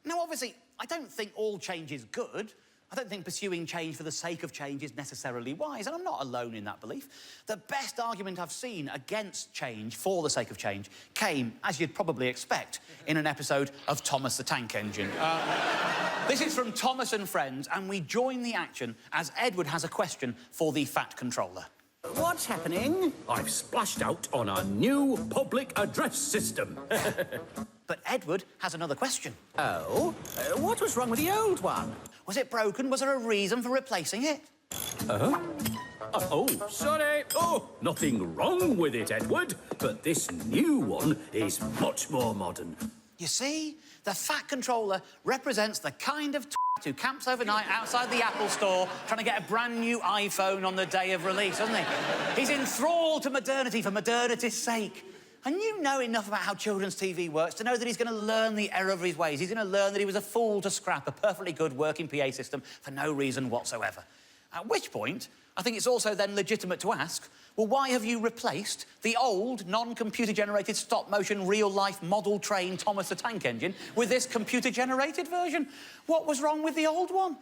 Now, obviously, I don't think all change is good. I don't think pursuing change for the sake of change is necessarily wise, and I'm not alone in that belief. The best argument I've seen against change for the sake of change came, as you'd probably expect, in an episode of Thomas the Tank Engine. This is from Thomas and Friends, and we join the action as Edward has a question for the Fat Controller. What's happening? I've splashed out on a new public address system. But Edward has another question. Oh? What was wrong with the old one? Was it broken? Was there a reason for replacing it? Oh, sorry. Oh, nothing wrong with it, Edward. But this new one is much more modern. You see, the Fat Controller represents the kind of who camps overnight outside the Apple store trying to get a brand new iPhone on the day of release, doesn't he? He's enthralled to modernity for modernity's sake. And you know enough about how children's TV works to know that he's going to learn the error of his ways. He's going to learn that he was a fool to scrap a perfectly good working PA system for no reason whatsoever. At which point, I think it's also then legitimate to ask, well, why have you replaced the old, non-computer-generated, stop-motion, real-life model train Thomas the Tank Engine with this computer-generated version? What was wrong with the old one?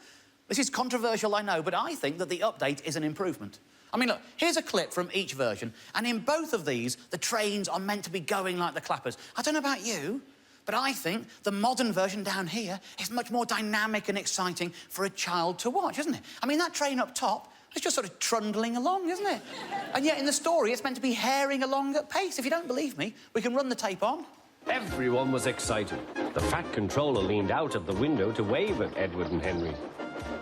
This is controversial, I know, but I think that the update is an improvement. I mean, look, here's a clip from each version, and in both of these, the trains are meant to be going like the clappers. I don't know about you, but I think the modern version down here is much more dynamic and exciting for a child to watch, isn't it? I mean, that train up top is just sort of trundling along, isn't it? And yet in the story, it's meant to be herring along at pace. If you don't believe me, we can run the tape on. Everyone was excited. The Fat Controller leaned out of the window to wave at Edward and Henry.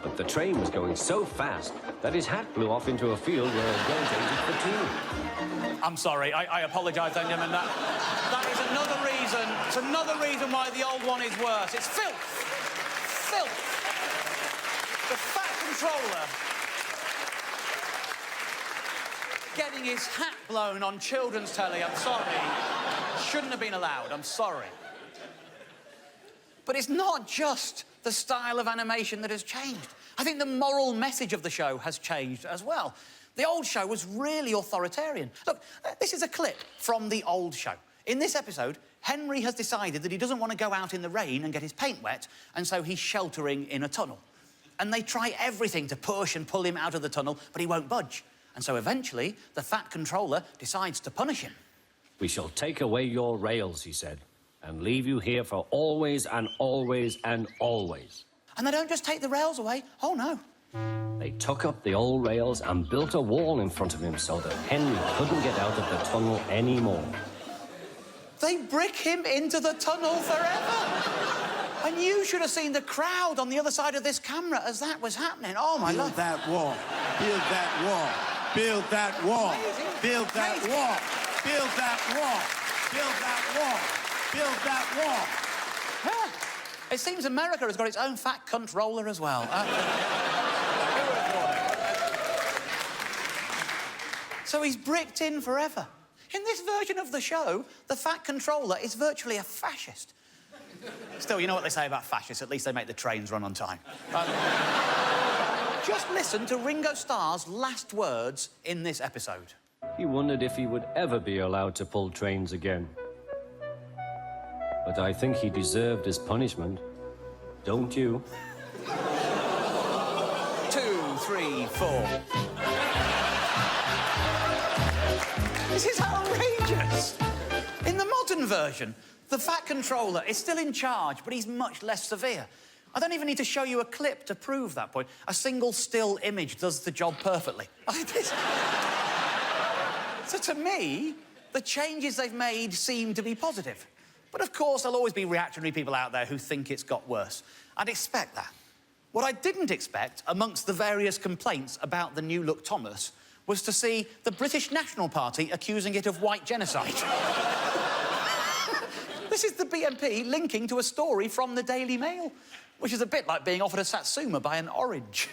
But the train was going so fast that his hat blew off into a field where a rotated for two. I'm sorry, I apologise, gentlemen. That is another reason. It's another reason why the old one is worse. It's filth. Filth. The Fat Controller getting his hat blown on children's telly. I'm sorry. Shouldn't have been allowed. I'm sorry. But it's not just the style of animation that has changed. I think the moral message of the show has changed as well. The old show was really authoritarian. Look, this is a clip from the old show. In this episode, Henry has decided that he doesn't want to go out in the rain and get his paint wet, and so he's sheltering in a tunnel. And they try everything to push and pull him out of the tunnel, but he won't budge. And so eventually, the Fat Controller decides to punish him. We shall take away your rails, he said, and leave you here for always and always and always. And they don't just take the rails away. Oh, no. They took up the old rails and built a wall in front of him so that Henry couldn't get out of the tunnel anymore. They brick him into the tunnel forever. And you should have seen the crowd on the other side of this camera as that was happening. Oh, my life. Build that wall. Build that wall. Build that wall. Amazing. Build that Amazing. wall. Build that wall. Build that wall. Build that wall. Yeah. It seems America has got its own Fat Controller as well. Who would have thought it? So he's bricked in forever. In this version of the show, the Fat Controller is virtually a fascist. Still, you know what they say about fascists, at least they make the trains run on time. Just listen to Ringo Starr's last words in this episode. He wondered if he would ever be allowed to pull trains again. But I think he deserved his punishment. Don't you? 2, 3, 4. This is outrageous. In the modern version, the Fat Controller is still in charge, but he's much less severe. I don't even need to show you a clip to prove that point. A single still image does the job perfectly. So to me, the changes they've made seem to be positive. But of course, there'll always be reactionary people out there who think it's got worse. I'd expect that. What I didn't expect, amongst the various complaints about the new look Thomas, was to see the British National Party accusing it of white genocide. This is the BNP linking to a story from the Daily Mail, which is a bit like being offered a Satsuma by an orange.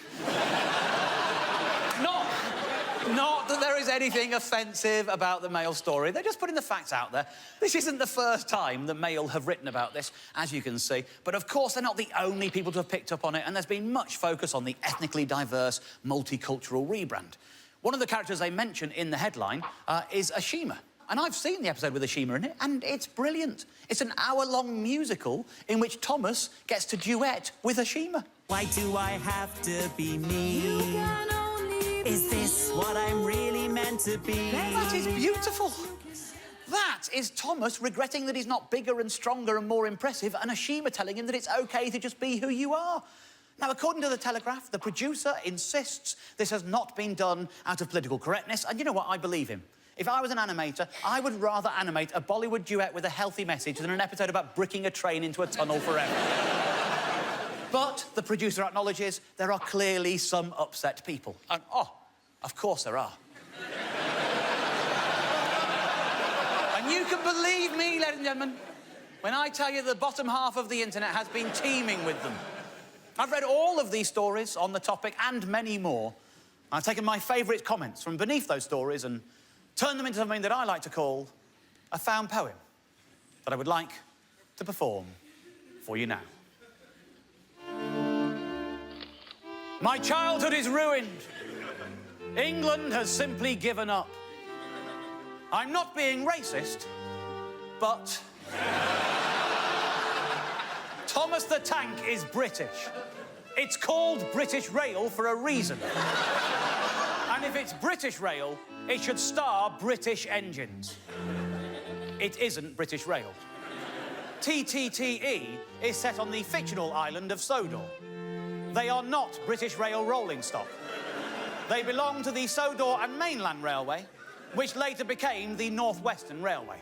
Not that there is anything offensive about the Mail story. They're just putting the facts out there. This isn't the first time the Mail have written about this, as you can see. But of course, they're not the only people to have picked up on it, and there's been much focus on the ethnically diverse, multicultural rebrand. One of the characters they mention in the headline is Ashima. And I've seen the episode with Ashima in it, and it's brilliant. It's an hour-long musical in which Thomas gets to duet with Ashima. Why do I have to be me? Is this what I'm really meant to be? That is beautiful. That is Thomas regretting that he's not bigger and stronger and more impressive, and Ashima telling him that it's OK to just be who you are. Now, according to The Telegraph, the producer insists this has not been done out of political correctness, and you know what? I believe him. If I was an animator, I would rather animate a Bollywood duet with a healthy message than an episode about bricking a train into a tunnel forever. But the producer acknowledges there are clearly some upset people. And, oh, of course there are. And you can believe me, ladies and gentlemen, when I tell you the bottom half of the internet has been teeming with them. I've read all of these stories on the topic and many more. I've taken my favourite comments from beneath those stories and turned them into something that I like to call a found poem that I would like to perform for you now. My childhood is ruined. England has simply given up. I'm not being racist, but Thomas the Tank is British. It's called British Rail for a reason. And if it's British Rail, it should star British engines. It isn't British Rail. TTTE is set on the fictional island of Sodor. They are not British Rail rolling stock. They belong to the Sodor and Mainland Railway, which later became the North Western Railway.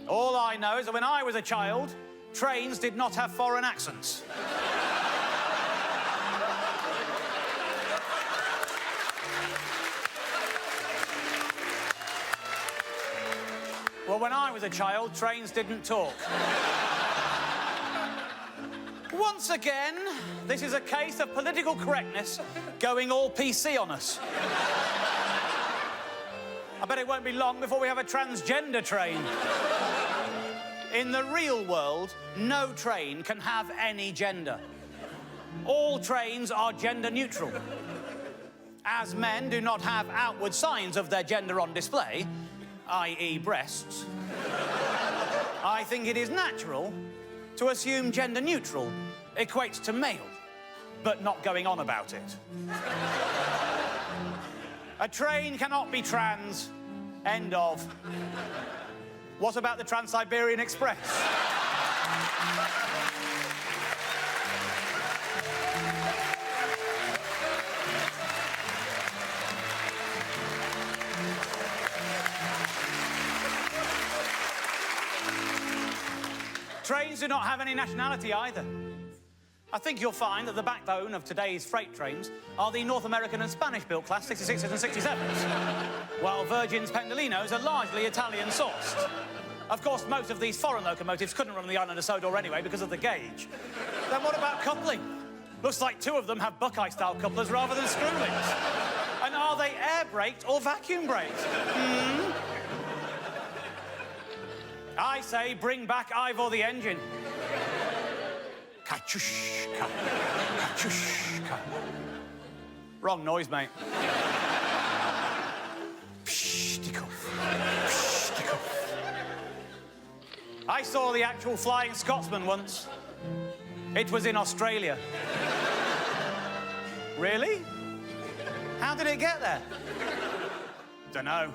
All I know is that when I was a child, trains did not have foreign accents. Well, when I was a child, trains didn't talk. Once again, this is a case of political correctness going all PC on us. I bet it won't be long before we have a transgender train. In the real world, no train can have any gender. All trains are gender neutral. As men do not have outward signs of their gender on display, i.e. breasts, I think it is natural to assume gender neutral equates to male, but not going on about it. A train cannot be trans. End of. What about the Trans-Siberian Express? Trains do not have any nationality either. I think you'll find that the backbone of today's freight trains are the North American and Spanish-built class 66s and 67s, while Virgin's Pendolinos are largely Italian-sourced. Of course, most of these foreign locomotives couldn't run on the island of Sodor anyway because of the gauge. Then what about coupling? Looks like two of them have Buckeye-style couplers rather than screw links. And are they air-braked or vacuum-braked? I say bring back Ivor the engine. Kachushka, kachushka. Wrong noise, mate. Pshtikoff, pshtikoff. I saw the actual Flying Scotsman once. It was in Australia. Really? How did it get there? Dunno.